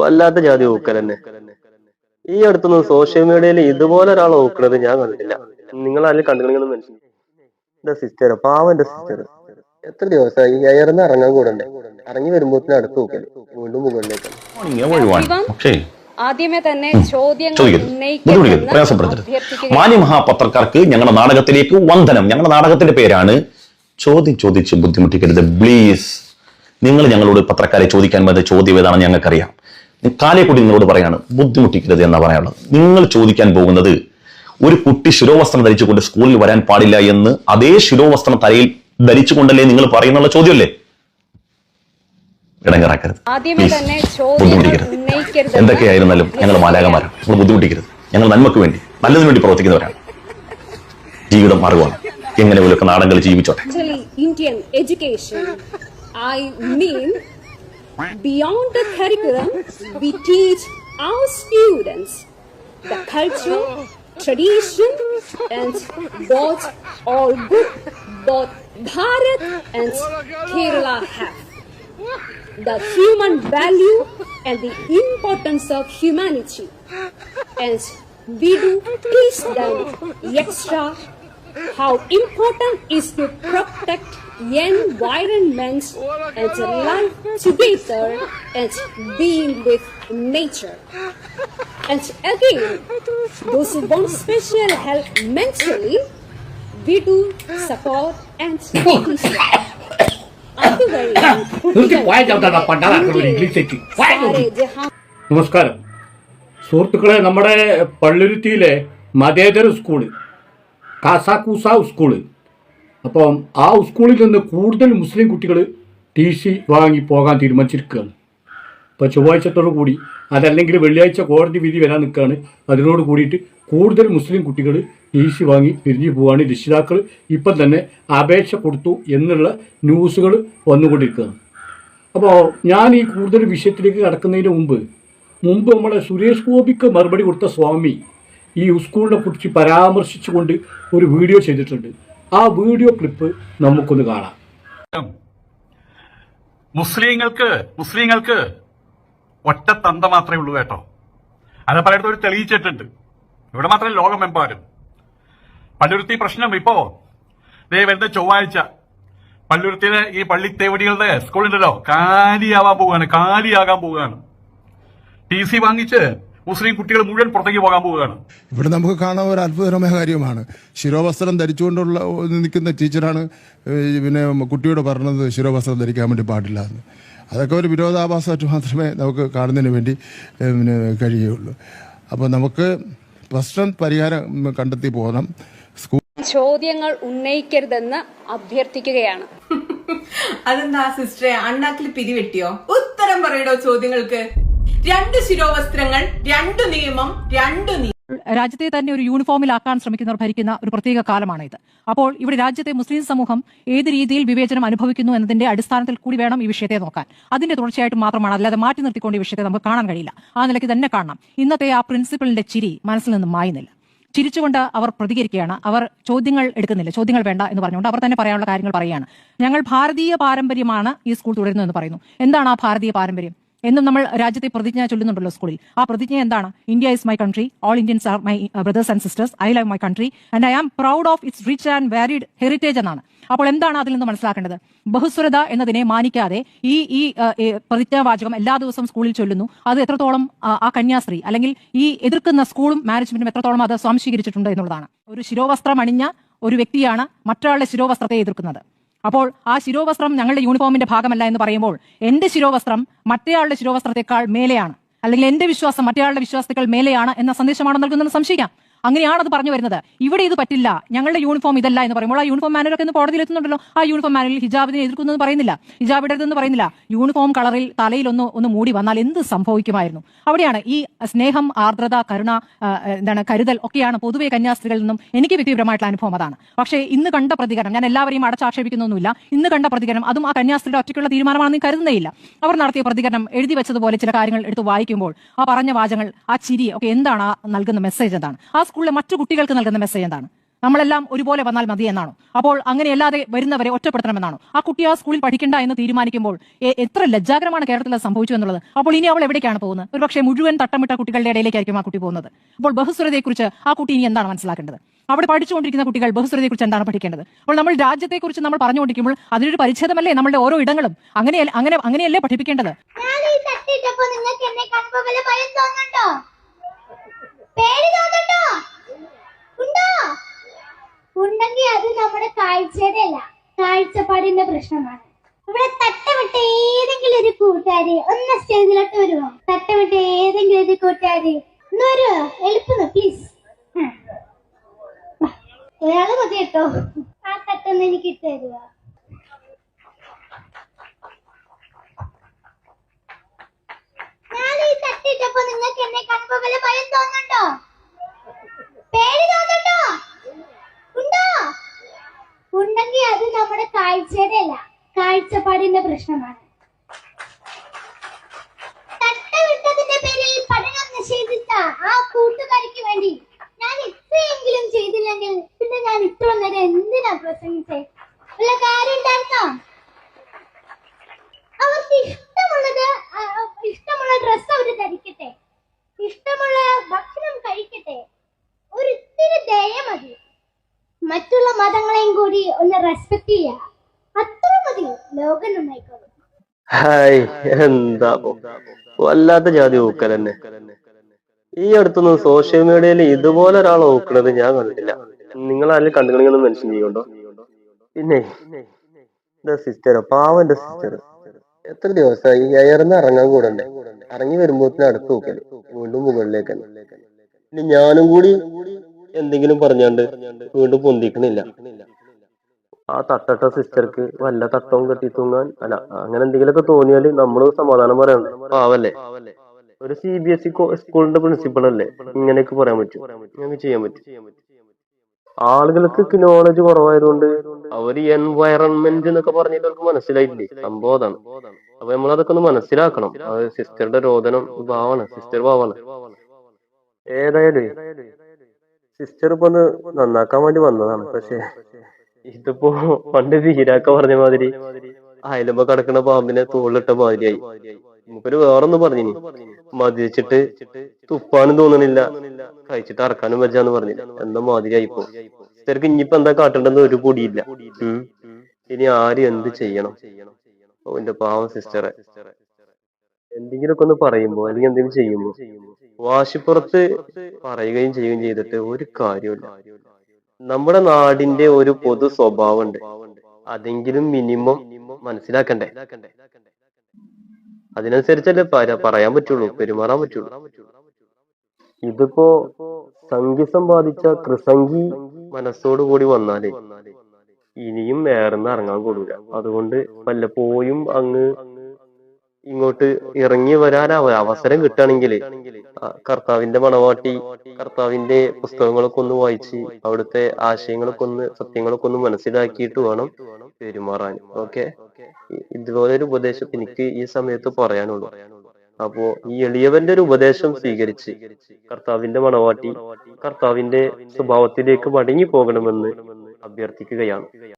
വല്ലാത്ത ജാതി ഊക്കൽ തന്നെ. ഈ അടുത്തൊന്നും സോഷ്യൽ മീഡിയയിൽ ഇതുപോലെ ഒരാൾ ഊക്കണത് ഞാൻ കണ്ടിട്ടില്ല. നിങ്ങൾ അതിൽ കണ്ടുകണെന്ന് മനസ്സിലായി. എന്റെ സിസ്റ്റർ, പാവന്റെ സിസ്റ്റർ, എത്ര ദിവസമായി എയർന്ന് ഇറങ്ങാൻ കൂടണ്ടേ? ഇറങ്ങി വരുമ്പോഴത്തേനും അടുത്ത് ഊക്കല് വീണ്ടും മുകളിലേക്ക്. ആദ്യമേ തന്നെ മാന്യ മഹാപത്രക്കാർക്ക് ഞങ്ങളുടെ നാടകത്തിലേക്ക് വന്ദനം. ഞങ്ങളുടെ നാടകത്തിന്റെ പേരാണ് ചോദ്യം ചോദിച്ച് ബുദ്ധിമുട്ടിക്കരുത് പ്ലീസ്. നിങ്ങൾ ഞങ്ങളോട് പത്രക്കാരെ ചോദിക്കാൻ വന്ന ചോദ്യം ഏതാണ് ഞങ്ങൾക്കറിയാം. കാലേക്കൂടി നിങ്ങളോട് പറയാണ് ബുദ്ധിമുട്ടിക്കരുത് എന്നാ പറയാനുള്ളത്. നിങ്ങൾ ചോദിക്കാൻ പോകുന്നത് ഒരു കുട്ടി ശിരോവസ്ത്രം ധരിച്ചുകൊണ്ട് സ്കൂളിൽ വരാൻ പാടില്ല എന്ന് അതേ ശിരോവസ്ത്രം തലയിൽ ധരിച്ചുകൊണ്ടല്ലേ നിങ്ങൾ പറയുന്നുള്ള ചോദ്യമല്ലേ? ഇടങ്ങറാക്കരുത്, ബുദ്ധിമുട്ടിക്കരുത്. എന്തൊക്കെയായിരുന്നാലും ഞങ്ങൾ മാലാകന്മാരാണ്. നിങ്ങൾ ബുദ്ധിമുട്ടിക്കരുത്. ഞങ്ങൾ നന്മക്ക് വേണ്ടി, നല്ലതിനു വേണ്ടി പ്രവർത്തിക്കുന്നവരാണ്. ജീവിതം മാർഗമാണ്. എങ്ങനെ പോലൊക്കെ നാടകങ്ങൾ ജീവിച്ചോട്ടെ. Indian education, I mean, beyond the curriculum, we teach our students the culture, tradition, and what all good both Bharat and Kerala have. The human value and the importance of humanity. And we do teach them extra how important is to protect environment and life together and being with nature. And again, those who want special help mentally, we do support and teach them. നമസ്കാരം സുഹൃത്തുക്കളെ, നമ്മുടെ പള്ളുരുത്തിയിലെ മതേതര school കാസാക്കൂസ school, അപ്പം ആ സ്കൂളിൽ നിന്ന് കൂടുതൽ മുസ്ലിം കുട്ടികൾ TC വാങ്ങി പോകാൻ തീരുമാനിച്ചിരിക്കുകയാണ്. ഇപ്പോൾ ചൊവ്വാഴ്ചത്തോടു കൂടി, അതല്ലെങ്കിൽ വെള്ളിയാഴ്ച കോടതി വിധി വരാൻ നിൽക്കുകയാണ്. അതിനോട് കൂടിയിട്ട് കൂടുതൽ മുസ്ലിം കുട്ടികൾ TC വാങ്ങി പിരിഞ്ഞു പോവാണ്. രക്ഷിതാക്കൾ ഇപ്പം തന്നെ അപേക്ഷ കൊടുത്തു എന്നുള്ള ന്യൂസുകൾ വന്നുകൊണ്ടിരിക്കുകയാണ്. അപ്പോൾ ഞാൻ ഈ കൂടുതൽ വിഷയത്തിലേക്ക് കടക്കുന്നതിന് മുമ്പ് നമ്മളെ സുരേഷ് ഗോപിക്ക് മറുപടി കൊടുത്ത സ്വാമി ഈ സ്കൂളിനെ കുറിച്ച് പരാമർശിച്ചുകൊണ്ട് ഒരു വീഡിയോ ചെയ്തിട്ടുണ്ട്. ആ വീഡിയോ ക്ലിപ്പ് നമുക്കൊന്ന് കാണാം. മുസ്ലിങ്ങൾക്ക് ഒറ്റ തന്ത മാത്രമേ ഉള്ളൂ കേട്ടോ. അത് പലയിടത്തും തെളിയിച്ചിട്ടുണ്ട്. ഇവിടെ മാത്രമല്ല, ലോകമെമ്പാടും. പള്ളുരുത്തി പ്രശ്നം ഇപ്പോ വരുന്ന ചൊവ്വാഴ്ച പള്ളുരുത്തിയിലെ ഈ പള്ളിത്തേവടികളുടെ സ്കൂളുണ്ടല്ലോ കാലിയാകാൻ പോവുകയാണ്. TC വാങ്ങിച്ച് മുസ്ലിം കുട്ടികൾ മുഴുവൻ പുറത്തേക്ക് പോകാൻ പോവുകയാണ്. ഇവിടെ നമുക്ക് കാണാൻ ഒരു അത്ഭുതകരമായ കാര്യമാണ്. ശിരോവസ്ത്രം ധരിച്ചുകൊണ്ടുള്ള നിൽക്കുന്ന ടീച്ചറാണ് പിന്നെ കുട്ടിയോട് പറഞ്ഞത് ശിരോവസ്ത്രം ധരിക്കാൻ വേണ്ടി പാടില്ല എന്ന്. അതൊക്കെ ഒരു വിരോധാഭാസമായിട്ട് മാത്രമേ നമുക്ക് കാണുന്നതിന് വേണ്ടി പിന്നെ കഴിയുകയുള്ളൂ. അപ്പോൾ നമുക്ക് പ്രശ്നം പരിഹാരം കണ്ടെത്തി പോകണം. ചോദ്യങ്ങൾ ഉന്നയിക്കരുതെന്ന് അഭ്യർത്ഥിക്കുകയാണ്. അതെന്താ സിസ്റ്ററെ, അണ്ണാക്കിൽ പിരിവെട്ടിയോ? ഉത്തരം പറയടോ ചോദ്യങ്ങൾക്ക്. 2 ശിരോവസ്ത്രങ്ങൾ, 2 നിയമം, 2 രാജ്യത്തെ തന്നെ ഒരു യൂണിഫോമിലാക്കാൻ ശ്രമിക്കുന്നവർ ഭരിക്കുന്ന ഒരു പ്രത്യേക കാലമാണ് ഇത്. അപ്പോൾ ഇവിടെ രാജ്യത്തെ മുസ്ലിം സമൂഹം ഏത് രീതിയിൽ വിവേചനം അനുഭവിക്കുന്നു എന്നതിന്റെ അടിസ്ഥാനത്തിൽ കൂടി വേണം ഈ വിഷയത്തെ നോക്കാൻ. അതിന്റെ തുടർച്ചയായിട്ട് മാത്രമാണ്, അല്ലാതെ മാറ്റി നിർത്തിക്കൊണ്ട് ഈ വിഷയത്തെ നമുക്ക് കാണാൻ കഴിയില്ല. ആ നിലയ്ക്ക് തന്നെ കാണണം. ഇന്നത്തെ ആ പ്രിൻസിപ്പലിന്റെ ചിരി മനസ്സിൽ നിന്നും മായുന്നില്ല. ചിരിച്ചുകൊണ്ട് അവർ പ്രതികരിക്കുകയാണ്. അവർ ചോദ്യങ്ങൾ എടുക്കുന്നില്ല. ചോദ്യങ്ങൾ വേണ്ട എന്ന് പറഞ്ഞുകൊണ്ട് അവർ തന്നെ പറയാനുള്ള കാര്യങ്ങൾ പറയുകയാണ്. ഞങ്ങൾ ഭാരതീയ പാരമ്പര്യമാണ് ഈ സ്കൂൾ തുടരുന്നു എന്ന് പറയുന്നു. എന്താണ് ആ ഭാരതീയ പാരമ്പര്യം? എന്നും നമ്മൾ രാജ്യത്തെ പ്രതിജ്ഞ ചൊല്ലുന്നുണ്ടല്ലോ സ്കൂളിൽ. ആ പ്രതിജ്ഞ എന്താണ്? India is my country, all Indians are my brothers and sisters, I love my country and I am proud of its rich and varied heritage എന്നാണ്. അപ്പോൾ എന്താണ് അതിൽ നിന്ന് മനസ്സിലാക്കേണ്ടത്? ബഹുസ്വരത എന്നതിനെ മാനിക്കാതെ ഈ പ്രതിജ്ഞാവാചകം എല്ലാ ദിവസവും സ്കൂളിൽ ചൊല്ലുന്നു. അത് എത്രത്തോളം ആ കന്യാസ്ത്രീ അല്ലെങ്കിൽ ഈ എതിർക്കുന്ന സ്കൂളും മാനേജ്മെന്റും എത്രത്തോളം അത് സ്വാംശീകരിച്ചിട്ടുണ്ട് എന്നുള്ളതാണ്. ഒരു ശിരോവസ്ത്രം അണിഞ്ഞ ഒരു വ്യക്തിയാണ് മറ്റൊരാളുടെ ശിരോവസ്ത്രത്തെ എതിർക്കുന്നത്. അപ്പോൾ ആ ശിരോവസ്ത്രം ഞങ്ങളുടെ യൂണിഫോമിന്റെ ഭാഗമല്ല എന്ന് പറയുമ്പോൾ എന്റെ ശിരോവസ്ത്രം മറ്റേയാളുടെ ശിരോവസ്ത്രത്തെക്കാൾ മേലെയാണ്, അല്ലെങ്കിൽ എന്റെ വിശ്വാസം മറ്റേയാളുടെ വിശ്വാസത്തെക്കാൾ മേലെയാണ് എന്ന സന്ദേശമാണ് നൽകുന്നതെന്ന് സംശയിക്കാം. അങ്ങനെയാണ് അത് പറഞ്ഞു വരുന്നത്. ഇവിടെ ഇത് പറ്റില്ല, ഞങ്ങളുടെ യൂണിഫോം ഇതല്ല എന്ന് പറയുമ്പോൾ ആ യൂണിഫോം മാനുവലൊക്കെ ഇന്ന് കോടതിയിൽ എത്തുന്നുണ്ടല്ലോ. ആ യൂണിഫോം മാനുവലിൽ ഹിജാബിനെ എതിർക്കുന്നതെന്ന് പറയുന്നില്ല, ഹിജാബ് ഇടരുതെന്ന് പറയുന്നില്ല. യൂണിഫോം കളറിൽ തലയിൽ ഒന്ന് മൂടി വന്നാൽ എന്ത് സംഭവിക്കുമായിരുന്നു? അവിടെയാണ് ഈ സ്നേഹം, ആർദ്രത, കരുണ, കരുതൽ ഒക്കെയാണ് പൊതുവെ കന്യാസ്ത്രീകളിൽ നിന്നും എനിക്ക് വ്യക്തിപരമായിട്ടുള്ള അനുഭവം അതാണ്. പക്ഷേ ഇന്ന് കണ്ട പ്രതികരണം, ഞാൻ എല്ലാവരെയും അടച്ചാക്ഷേപിക്കുന്നൊന്നുമില്ല, ഇന്ന് കണ്ട പ്രതികരണം അതും ആ കന്യാസ്ത്രീയുടെ ഒറ്റയ്ക്കുള്ള തീരുമാനമാണെന്ന് കരുതുന്നേയില്ല. അവർ നടത്തിയ പ്രതികരണം എഴുതി വെച്ചതുപോലെ ചില കാര്യങ്ങൾ എടുത്ത് വായിക്കുമ്പോൾ ആ പറഞ്ഞ വാചകങ്ങൾ, ആ ചിരി ഒക്കെ എന്താണ് നൽകുന്ന മെസ്സേജ്? എന്താണ് ആ സ്കൂളിലെ മറ്റു കുട്ടികൾക്ക് നൽകുന്ന മെസ്സേജ്? എന്താണ് നമ്മളെല്ലാം ഒരുപോലെ വന്നാൽ മതി എന്നാണോ? അപ്പോൾ അങ്ങനെയല്ലാതെ വരുന്നവരെ ഒറ്റപ്പെടുത്തണമെന്നാണോ? ആ കുട്ടി ആ സ്കൂളിൽ പഠിക്കണ്ട എന്ന് തീരുമാനിക്കുമ്പോൾ എത്ര ലജ്ജാകരമാണ് കേരളത്തിൽ സംഭവിച്ചു എന്നുള്ളത്. അപ്പോൾ ഇനി അവൾ എവിടേക്കാണ് പോകുന്നത്? ഒരുപക്ഷെ മുഴുവൻ തട്ടമിട്ട കുട്ടികളുടെ ഇടയിലേക്കായിരിക്കും ആ കുട്ടി പോകുന്നത്. അപ്പോൾ ബഹുസ്വരതയെക്കുറിച്ച് ആ കുട്ടി ഇനി എന്താണ് മനസ്സിലാക്കേണ്ടത്? അവിടെ പഠിച്ചുകൊണ്ടിരിക്കുന്ന കുട്ടികൾ ബഹുസ്വരതയെക്കുറിച്ച് എന്താണ് പഠിക്കേണ്ടത്? അപ്പോൾ നമ്മൾ രാജ്യത്തെക്കുറിച്ച് നമ്മൾ പറഞ്ഞുകൊണ്ടിരിക്കുമ്പോൾ അതിനൊരു പരിച്ഛേദമല്ലേ നമ്മളുടെ ഓരോ ഇടങ്ങളും? അങ്ങനെയല്ലേ പഠിപ്പിക്കേണ്ടത്? ഉണ്ടെങ്കിൽ അത് നമ്മുടെ കാഴ്ചയുടെ അല്ല, കാഴ്ചപ്പാടിന്റെ പ്രശ്നമാണ്. ഇവിടെ തട്ടമിട്ട ഏതെങ്കിലും ഒരു കൂട്ടുകാരി ഒന്ന് സ്റ്റേജിലോട്ട് വരുമോ? തട്ടമിട്ട ഏതെങ്കിലും ഒരു കൂട്ടുകാരി ഒന്ന് വരുമോ? എളുപ്പം പ്ലീസ്. ഒരാള് മതി കേട്ടോ. ആ തട്ടൊന്ന് എനിക്ക് ഇട്ട് തരുക. ഞാൻ ഈ തട്ടിട്ടപ്പോ നിങ്ങൾക്ക് എന്നെ കാണുമ്പോ വല്ല ഭയം തോന്നുന്നുണ്ടോ? പേടി തോന്നുന്നുണ്ടോ? ഉണ്ടോ? ഉണ്ടെങ്കിൽ അത് നമ്മുടെ കാഴ്ചയുടെ അല്ല, കാഴ്ചപ്പാടിന്റെ പ്രശ്നമാണ്. തട്ടമിട്ടതിന്റെ പേരിൽ പഠനം നിഷേധിച്ച ആ കൂട്ടുകാരിക്ക് വേണ്ടി ഞാൻ ഇത്രയെങ്കിലും ചെയ്തില്ലെങ്കിൽ പിന്നെ ഞാൻ ഇത്ര നേരം എന്തിനാ പ്രസംഗിച്ചേ? വല്ല കാര്യം ഉണ്ടായിരുന്നോ? അവർക്ക് ഇഷ്ടമുള്ള ഡ്രസ് അവര് ധരിക്കട്ടെ, ഇഷ്ടമുള്ള ഭക്ഷണം കഴിക്കട്ടെ, ഒരിത്തിരി ദയ മതി. മറ്റുള്ള മതങ്ങളെയും കൂടി ഒന്ന് റെസ്പെക്ട് ചെയ്യുക, അത്ര മതി. ലോകം നന്നായിക്കോളും. ഹായ്, എന്താ വല്ലാത്ത ജാതി ഊക്കലന്നെ. ഈ അടുത്തൊന്നും സോഷ്യൽ മീഡിയയിൽ ഇതുപോലെ ഒരാൾ നോക്കുന്നത് ഞാൻ കണ്ടിട്ടില്ല. നിങ്ങൾ ആരും കണ്ടുകണെന്ന് മെൻഷൻ ചെയ്യുന്നുണ്ടോ? പിന്നെ സിസ്റ്റർ, പാവന്റെ സിസ്റ്റർ, എത്ര ദിവസമായി എയർന്ന് ഇറങ്ങാൻ കൂടണ്ടേ? ഇറങ്ങി വരുമ്പോഴത്തേന് അടുത്ത് നോക്കല് വീണ്ടും മുകളിലേക്ക് തന്നെ. ഇനി ഞാനും കൂടി എന്തെങ്കിലും പറഞ്ഞാണ്ട് വീണ്ടും പൊന്തിക്കണില്ല. ആ തട്ടട്ട സിസ്റ്റർക്ക് വല്ല തട്ടവും കെട്ടി തൂങ്ങാൻ അല്ല, അങ്ങനെ എന്തെങ്കിലുമൊക്കെ തോന്നിയാല് നമ്മള് സമാധാനം പറയണ്ടേ? പാവല്ലേ, ഒരു CBSE സ്കൂളിന്റെ പ്രിൻസിപ്പൾ അല്ലേ, ഇങ്ങനെയൊക്കെ പറയാൻ പറ്റും? ഇങ്ങനെ ചെയ്യാൻ പറ്റും? ആളുകൾക്ക് നോളജ് കുറവായതുകൊണ്ട് അവര് എൻവയറൺമെന്റ് എന്നൊക്കെ പറഞ്ഞിട്ട് അവർക്ക് മനസ്സിലായില്ലേ സംഭവം അതാണ്. അപ്പൊ നമ്മളതൊക്കെ ഒന്ന് മനസ്സിലാക്കണം. അത് സിസ്റ്ററുടെ രോദനം ഭാവാണ്, സിസ്റ്റർ ഭാവാണ്. ഏതായാലും സിസ്റ്റർ ഇപ്പൊ ഒന്ന് നന്നാക്കാൻ വേണ്ടി വന്നതാണ്. പക്ഷെ ഇതിപ്പോ പണ്ട് വീരാക്ക പറഞ്ഞ മാതിരി അയലുമ്പോ കിടക്കുന്ന പാമ്പിനെ തോളിലിട്ട മാതിരിയായി. നമുക്കൊരു വേറൊന്നും പറഞ്ഞു, മതിച്ചിട്ട് തുപ്പാനും തോന്നണില്ല, കഴിച്ചിട്ട് ഇറക്കാനും വെച്ചാന്ന് പറഞ്ഞില്ല. എന്താ മാതിരിയായിപ്പോ സിസ്റ്റർക്ക്. ഇനിയിപ്പോ എന്താ കാട്ടേണ്ടെന്ന് ഒരു പൊടിയില്ല. ഇനി ആരും എന്ത് ചെയ്യണം? ഓ എന്റെ പാവം സിസ്റ്ററെ. എന്തെങ്കിലുമൊക്കെ ഒന്ന് പറയുമ്പോ അല്ലെങ്കിൽ എന്തെങ്കിലും ചെയ്യുമ്പോ വാശിപ്പുറത്ത് പറയുകയും ചെയ്യുകയും ചെയ്തിട്ട് ഒരു കാര്യമില്ല. നമ്മുടെ നാടിന്റെ ഒരു പൊതു സ്വഭാവം ഉണ്ട്, അതെങ്കിലും മിനിമം മനസ്സിലാക്കണ്ടേ? അതിനനുസരിച്ചല്ലേ പറയാൻ പറ്റുള്ളൂ, പെരുമാറാൻ പറ്റുള്ളൂ. ഇതിപ്പോ സംഖ്യ സമ്പാദിച്ച കൃസംഗി മനസ്സോടുകൂടി വന്നാലേ ഇനിയും നേർന്ന് ഇറങ്ങാൻ കൂടൂല. അതുകൊണ്ട് വല്ലപ്പോഴും അങ്ങ് ഇങ്ങോട്ട് ഇറങ്ങി വരാൻ അവസരം കിട്ടുകയാണെങ്കിൽ കർത്താവിന്റെ മണവാട്ടി, കർത്താവിന്റെ പുസ്തകങ്ങളൊക്കെ ഒന്ന് വായിച്ച് അവിടുത്തെ ആശയങ്ങളൊക്കെ ഒന്ന്, സത്യങ്ങളൊക്കെ ഒന്ന് മനസ്സിലാക്കിയിട്ട് വേണം പെരുമാറാൻ. ഓക്കെ, ഇതുപോലൊരു ഉപദേശം എനിക്ക് ഈ സമയത്ത് പറയാനുള്ളൂ. അപ്പോ ഈ എളിയവന്റെ ഒരു ഉപദേശം സ്വീകരിച്ച് കർത്താവിന്റെ മണവാട്ടി കർത്താവിന്റെ സ്വഭാവത്തിലേക്ക് മടങ്ങി പോകണമെന്ന് അഭ്യർത്ഥിക്കുകയാണ്.